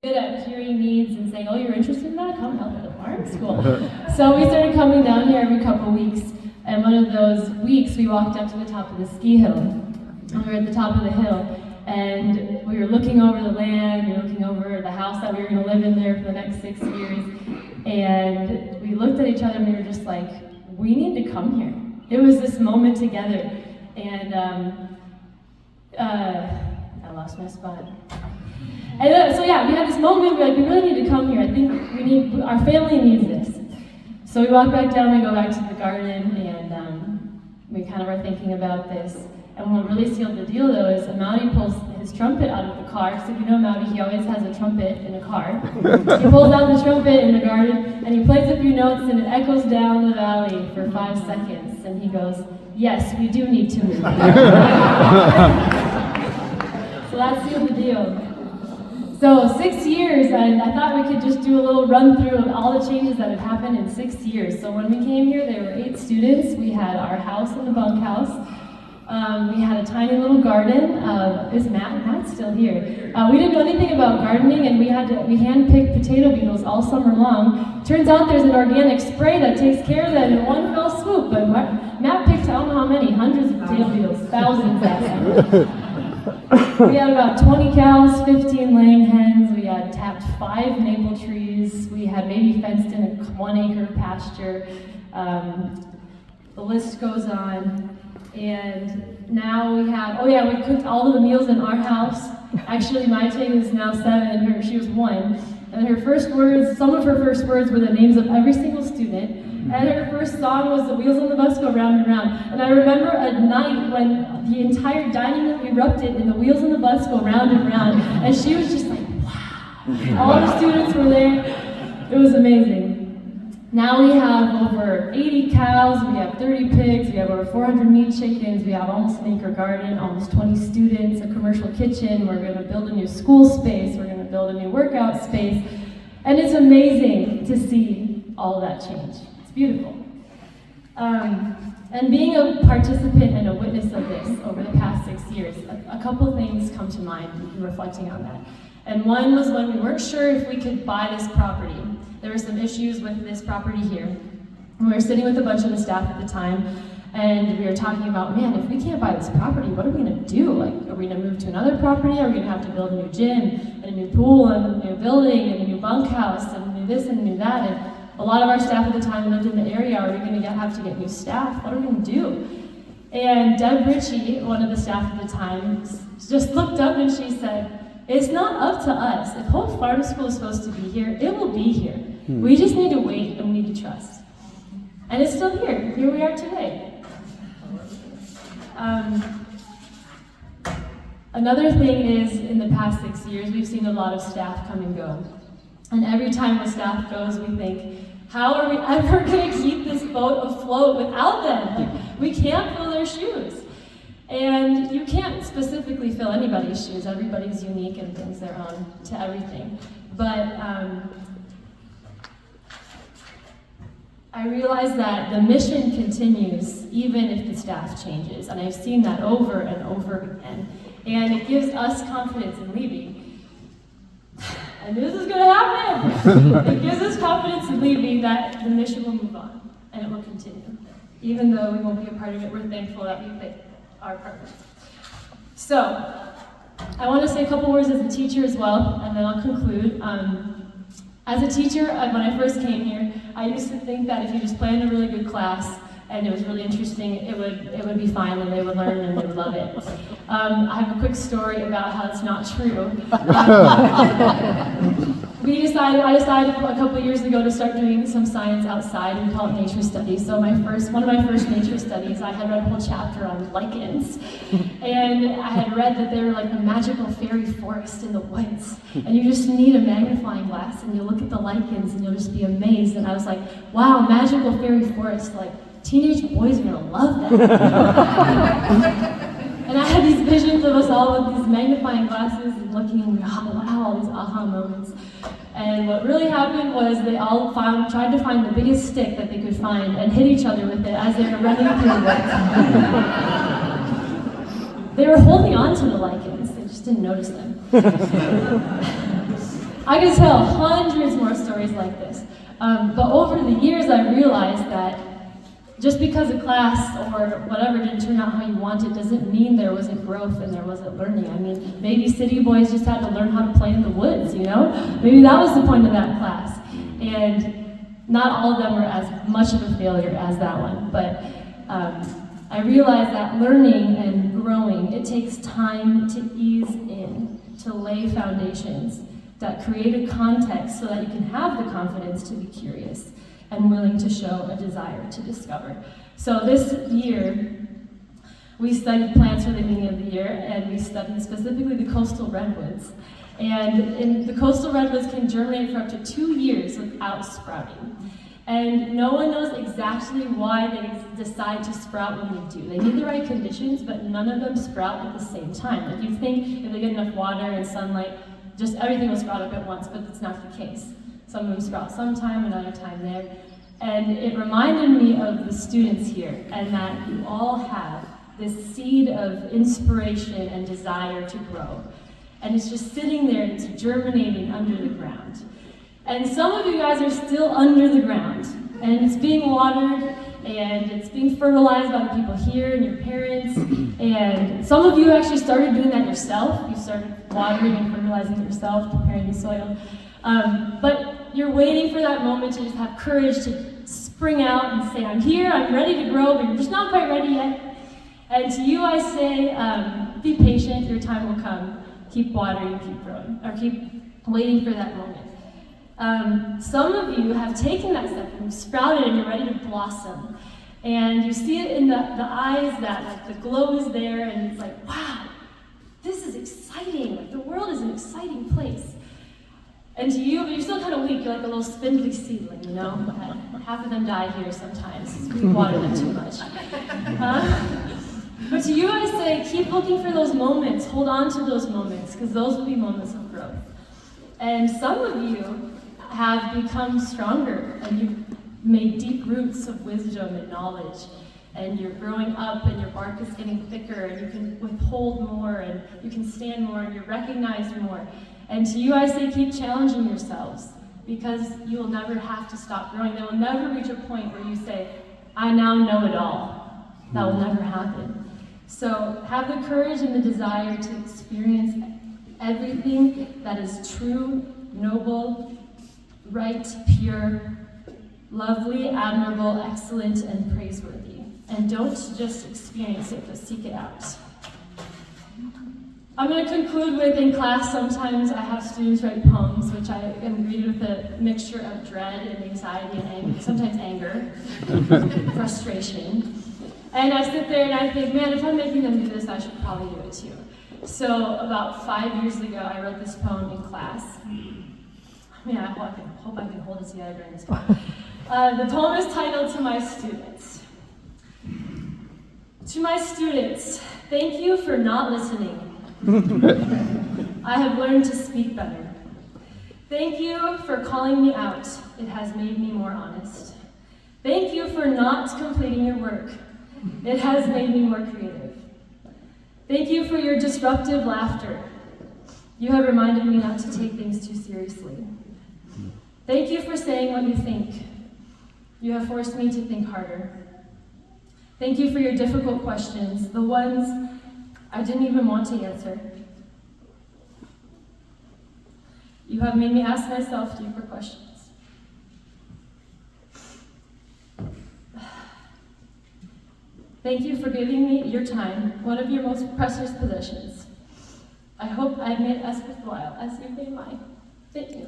good at hearing needs and saying, oh, you're interested in that? Come help at the farm school. So we started coming down here every couple of weeks, and one of those weeks we walked up to the top of the ski hill. And we were at the top of the hill, and we were looking over the land, we were looking over the house that we were going to live in there for the next 6 years, and we looked at each other and we were just like, we need to come here. It was this moment together, and I lost my spot. And so yeah, we had this moment, we really need to come here. I think our family needs this. So we walk back down, we go back to the garden, and we kind of are thinking about this. And what really sealed the deal though is Maudie pulls his trumpet out of the car. So if you know Maudie, he always has a trumpet in a car. He pulls out the trumpet in the garden, and he plays a few notes, and it echoes down the valley for 5 seconds. And he goes, yes, we do need to move. So that sealed the deal. So 6 years, and I thought we could just do a little run through of all the changes that have happened in 6 years. So when we came here, there were 8 students. We had our house in the bunkhouse. We had a tiny little garden. Is Matt's still here? We didn't know anything about gardening, and we hand-picked potato beetles all summer long. Turns out there's an organic spray that takes care of them in one fell swoop, but Matt picked I don't know how many, hundreds of potato beetles, thousands actually. We had about 20 cows, 15 laying hens, we had tapped 5 maple trees, we had maybe fenced in a 1 acre pasture. The list goes on. And now we have, we cooked all of the meals in our house. Actually, my Taylor is now 7, and she was 1. And her first words, some of her first words were the names of every single student. And her first song was The Wheels on the Bus Go Round and Round. And I remember a night when the entire dining room erupted and the wheels on the bus go round and round. And she was just like, wow. All the students were there. It was amazing. Now we have over 80 cows, we have 30 pigs, we have over 400 meat chickens, we have almost an acre garden, almost 20 students, a commercial kitchen, we're going to build a new school space, we're going to build a new workout space, and it's amazing to see all of that change. It's beautiful. And being a participant and a witness of this over the past 6 years, a couple things come to mind reflecting on that. And one was when we weren't sure if we could buy this property. There were some issues with this property here. And we were sitting with a bunch of the staff at the time, and we were talking about, man, if we can't buy this property, what are we gonna do? Like, are we gonna move to another property? Are we gonna have to build a new gym, and a new pool, and a new building, and a new bunkhouse, and a new this and a new that? And a lot of our staff at the time lived in the area. Are we gonna have to get new staff? What are we gonna do? And Deb Ritchie, one of the staff at the time, just looked up and she said, it's not up to us. If Hope Farm School is supposed to be here, it will be here. We just need to wait and we need to trust. And it's still here. Here we are today. Another thing is, in the past 6 years, we've seen a lot of staff come and go. And every time a staff goes, we think, how are we ever going to keep this boat afloat without them? Like, we can't fill their shoes. And you can't specifically fill anybody's shoes. Everybody's unique and brings their own to everything. But I realize that the mission continues even if the staff changes. And I've seen that over and over again. And it gives us confidence in Libby. And this is going to happen. It gives us confidence in Libby that the mission will move on and it will continue. Even though we won't be a part of it, we're thankful that we picked our partners. So, I want to say a couple words as a teacher as well, and then I'll conclude. As a teacher, when I first came here, I used to think that if you just planned a really good class and it was really interesting, it would be fine and they would learn and they would love it. I have a quick story about how it's not true. I decided a couple of years ago to start doing some science outside. We call it nature studies. So one of my first nature studies, I had read a whole chapter on lichens. And I had read that they were like the magical fairy forest in the woods. And you just need a magnifying glass and you look at the lichens and you'll just be amazed. And I was like, wow, magical fairy forest, like teenage boys are gonna love that. And I had these visions of us all with these magnifying glasses and looking and wow, all these aha moments. And what really happened was they all tried to find the biggest stick that they could find and hit each other with it as they were running through it. They were holding on to the lichens, they just didn't notice them. I could tell hundreds more stories like this. But over the years, I realized that just because a class or whatever didn't turn out how you wanted doesn't mean there wasn't growth and there wasn't learning. I mean, maybe city boys just had to learn how to play in the woods, you know? Maybe that was the point of that class. And not all of them were as much of a failure as that one. But I realized that learning and growing, it takes time to ease in, to lay foundations that create a context so that you can have the confidence to be curious and willing to show a desire to discover. So this year, we studied plants for the beginning of the year, and we studied specifically the coastal redwoods. And the coastal redwoods can germinate for up to 2 years without sprouting. And no one knows exactly why they decide to sprout when they do. They need the right conditions, but none of them sprout at the same time. Like you'd think if they get enough water and sunlight, just everything will sprout up at once, but that's not the case. Some of them sprout sometime, another time there. And it reminded me of the students here, and that you all have this seed of inspiration and desire to grow. And it's just sitting there, and it's germinating under the ground. And some of you guys are still under the ground, and it's being watered, and it's being fertilized by the people here and your parents. And some of you actually started doing that yourself. You started watering and fertilizing yourself, preparing the soil. But you're waiting for that moment to just have courage to spring out and say, I'm here, I'm ready to grow, but you're just not quite ready yet. And to you I say, be patient, your time will come. Keep watering, keep growing, or keep waiting for that moment. Some of you have taken that step and you've sprouted and you're ready to blossom. And you see it in the eyes that like the glow is there, and it's like, wow, this is exciting. Like the world is an exciting place. And to you, but you're still kind of weak. You're like a little spindly seedling, you know? Half of them die here sometimes. We water them too much. But to you, I say, keep looking for those moments. Hold on to those moments, because those will be moments of growth. And some of you have become stronger, and you've made deep roots of wisdom and knowledge. And you're growing up, and your bark is getting thicker, and you can withhold more, and you can stand more, and you're recognized more. And to you I say, keep challenging yourselves, because you will never have to stop growing. There will never reach a point where you say, I now know it all. That will never happen. So have the courage and the desire to experience everything that is true, noble, right, pure, lovely, admirable, excellent, and praiseworthy. And don't just experience it, but seek it out. I'm going to conclude with, in class, sometimes I have students write poems, which I am greeted with a mixture of dread and anxiety and sometimes anger, frustration. And I sit there and I think, man, if I'm making them do this, I should probably do it too. So about 5 years ago, I wrote this poem in class. I mean, I hope I can hold it together during this poem. The poem is titled To My Students. To my students, thank you for not listening. I have learned to speak better. Thank you for calling me out. It has made me more honest. Thank you for not completing your work. It has made me more creative. Thank you for your disruptive laughter. You have reminded me not to take things too seriously. Thank you for saying what you think. You have forced me to think harder. Thank you for your difficult questions, the ones I didn't even want to answer. You have made me ask myself deeper questions. Thank you for giving me your time, one of your most precious possessions. I hope I've made us worthwhile as you've made mine. Thank you.